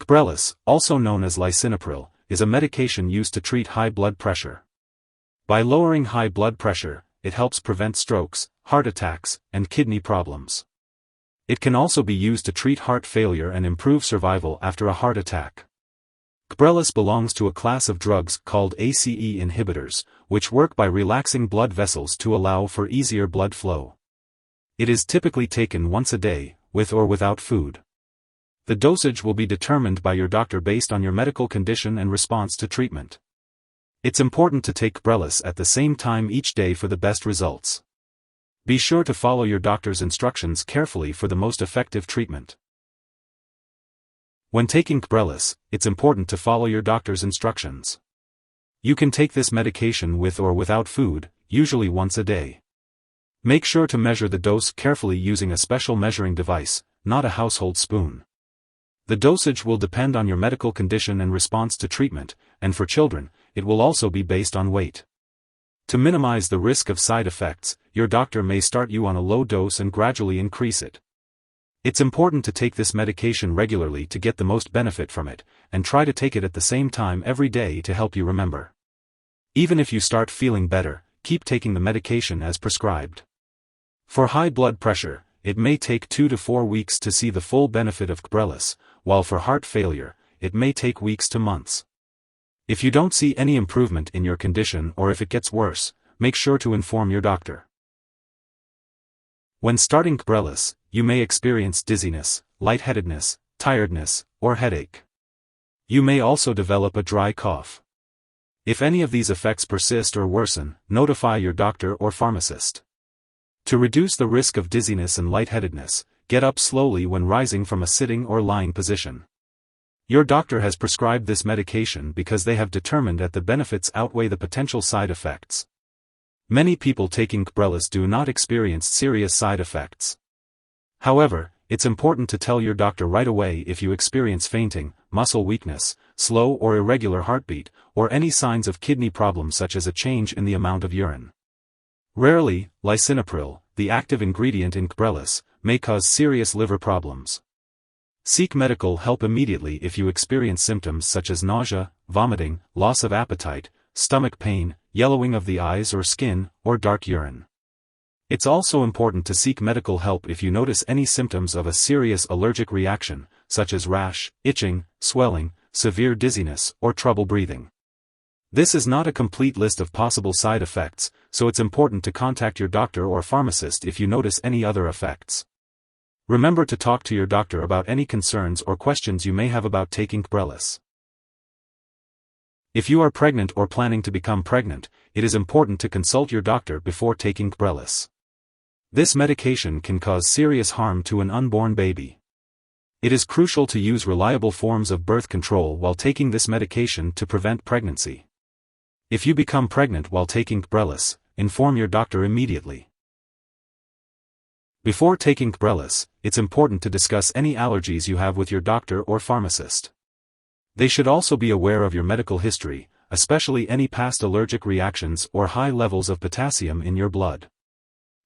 Qbrelis, also known as Lisinopril, is a medication used to treat high blood pressure. By lowering high blood pressure, it helps prevent strokes, heart attacks, and kidney problems. It can also be used to treat heart failure and improve survival after a heart attack. Qbrelis belongs to a class of drugs called ACE inhibitors, which work by relaxing blood vessels to allow for easier blood flow. It is typically taken once a day, with or without food. The dosage will be determined by your doctor based on your medical condition and response to treatment. It's important to take Qbrelis at the same time each day for the best results. Be sure to follow your doctor's instructions carefully for the most effective treatment. When taking Qbrelis, it's important to follow your doctor's instructions. You can take this medication with or without food, usually once a day. Make sure to measure the dose carefully using a special measuring device, not a household spoon. The dosage will depend on your medical condition and response to treatment, and for children, it will also be based on weight. To minimize the risk of side effects, your doctor may start you on a low dose and gradually increase it. It's important to take this medication regularly to get the most benefit from it, and try to take it at the same time every day to help you remember. Even if you start feeling better, keep taking the medication as prescribed. For high blood pressure, it may take 2 to 4 weeks to see the full benefit of Qbrelis, while for heart failure, it may take weeks to months. If you don't see any improvement in your condition or if it gets worse, make sure to inform your doctor. When starting Qbrelis, you may experience dizziness, lightheadedness, tiredness, or headache. You may also develop a dry cough. If any of these effects persist or worsen, notify your doctor or pharmacist. To reduce the risk of dizziness and lightheadedness, get up slowly when rising from a sitting or lying position. Your doctor has prescribed this medication because they have determined that the benefits outweigh the potential side effects. Many people taking Qbrelis do not experience serious side effects. However, it's important to tell your doctor right away if you experience fainting, muscle weakness, slow or irregular heartbeat, or any signs of kidney problems such as a change in the amount of urine. Rarely, Lisinopril, the active ingredient in Qbrelis, may cause serious liver problems. Seek medical help immediately if you experience symptoms such as nausea, vomiting, loss of appetite, stomach pain, yellowing of the eyes or skin, or dark urine. It's also important to seek medical help if you notice any symptoms of a serious allergic reaction, such as rash, itching, swelling, severe dizziness, or trouble breathing. This is not a complete list of possible side effects, so it's important to contact your doctor or pharmacist if you notice any other effects. Remember to talk to your doctor about any concerns or questions you may have about taking Qbrelis. If you are pregnant or planning to become pregnant, it is important to consult your doctor before taking Qbrelis. This medication can cause serious harm to an unborn baby. It is crucial to use reliable forms of birth control while taking this medication to prevent pregnancy. If you become pregnant while taking Qbrelis, inform your doctor immediately. Before taking Qbrelis, it's important to discuss any allergies you have with your doctor or pharmacist. They should also be aware of your medical history, especially any past allergic reactions or high levels of potassium in your blood.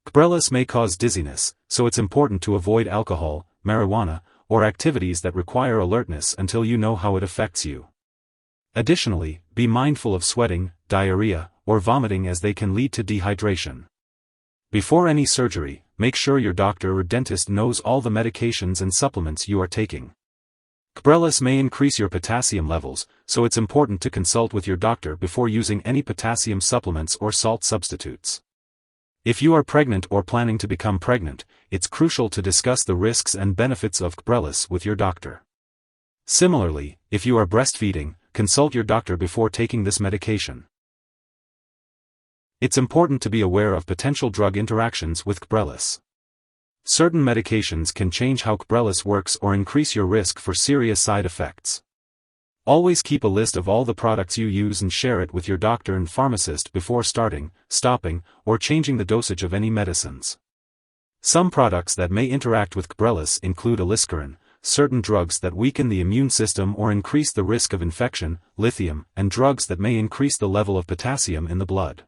Qbrelis may cause dizziness, so it's important to avoid alcohol, marijuana, or activities that require alertness until you know how it affects you. Additionally, be mindful of sweating, diarrhea, or vomiting as they can lead to dehydration. Before any surgery, make sure your doctor or dentist knows all the medications and supplements you are taking. Qbrelis may increase your potassium levels, so it's important to consult with your doctor before using any potassium supplements or salt substitutes. If you are pregnant or planning to become pregnant, it's crucial to discuss the risks and benefits of Qbrelis with your doctor. Similarly, if you are breastfeeding, consult your doctor before taking this medication. It's important to be aware of potential drug interactions with Qbrelis. Certain medications can change how Qbrelis works or increase your risk for serious side effects. Always keep a list of all the products you use and share it with your doctor and pharmacist before starting, stopping, or changing the dosage of any medicines. Some products that may interact with Qbrelis include aliskiren, certain drugs that weaken the immune system or increase the risk of infection, lithium, and drugs that may increase the level of potassium in the blood.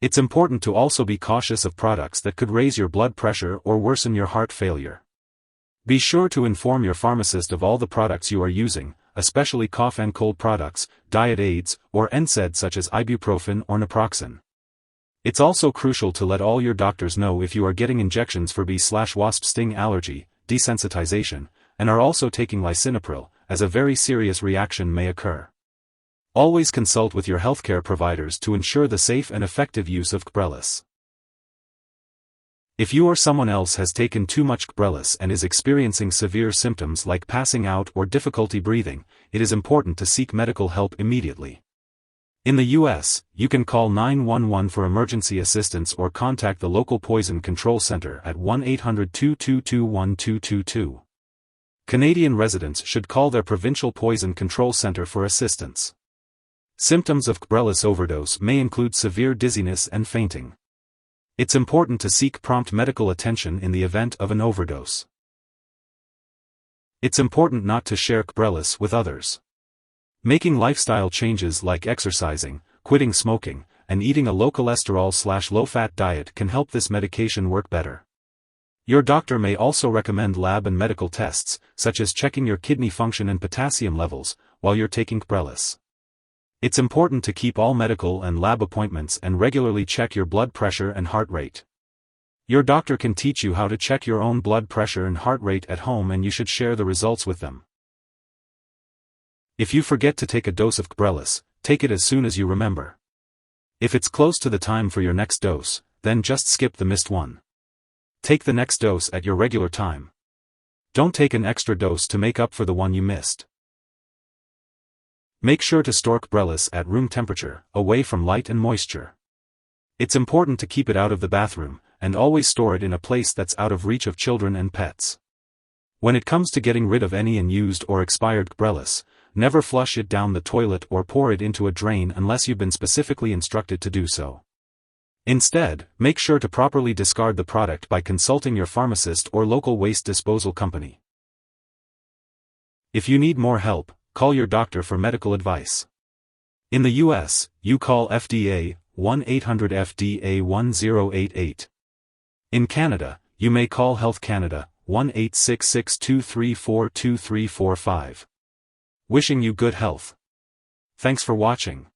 It's important to also be cautious of products that could raise your blood pressure or worsen your heart failure. Be sure to inform your pharmacist of all the products you are using, especially cough and cold products, diet aids, or NSAIDs such as ibuprofen or naproxen. It's also crucial to let all your doctors know if you are getting injections for bee/wasp sting allergy, desensitization, and are also taking lisinopril, as a very serious reaction may occur. Always consult with your healthcare providers to ensure the safe and effective use of Qbrelis. If you or someone else has taken too much Qbrelis and is experiencing severe symptoms like passing out or difficulty breathing, it is important to seek medical help immediately. In the US, you can call 911 for emergency assistance or contact the local poison control center at 1-800-222-1222. Canadian residents should call their provincial poison control center for assistance. Symptoms of Qbrelis overdose may include severe dizziness and fainting. It's important to seek prompt medical attention in the event of an overdose. It's important not to share Qbrelis with others. Making lifestyle changes like exercising, quitting smoking, and eating a low cholesterol/low-fat diet can help this medication work better. Your doctor may also recommend lab and medical tests, such as checking your kidney function and potassium levels, while you're taking Qbrelis. It's important to keep all medical and lab appointments and regularly check your blood pressure and heart rate. Your doctor can teach you how to check your own blood pressure and heart rate at home, and you should share the results with them. If you forget to take a dose of Qbrelis, take it as soon as you remember. If it's close to the time for your next dose, then just skip the missed one. Take the next dose at your regular time. Don't take an extra dose to make up for the one you missed. Make sure to store Qbrelis at room temperature, away from light and moisture. It's important to keep it out of the bathroom, and always store it in a place that's out of reach of children and pets. When it comes to getting rid of any unused or expired Qbrelis, never flush it down the toilet or pour it into a drain unless you've been specifically instructed to do so. Instead, make sure to properly discard the product by consulting your pharmacist or local waste disposal company. If you need more help, call your doctor for medical advice. In the US, you call FDA, 1-800-FDA-1088. In Canada, you may call Health Canada, 1-866-234-2345. Wishing you good health. Thanks for watching.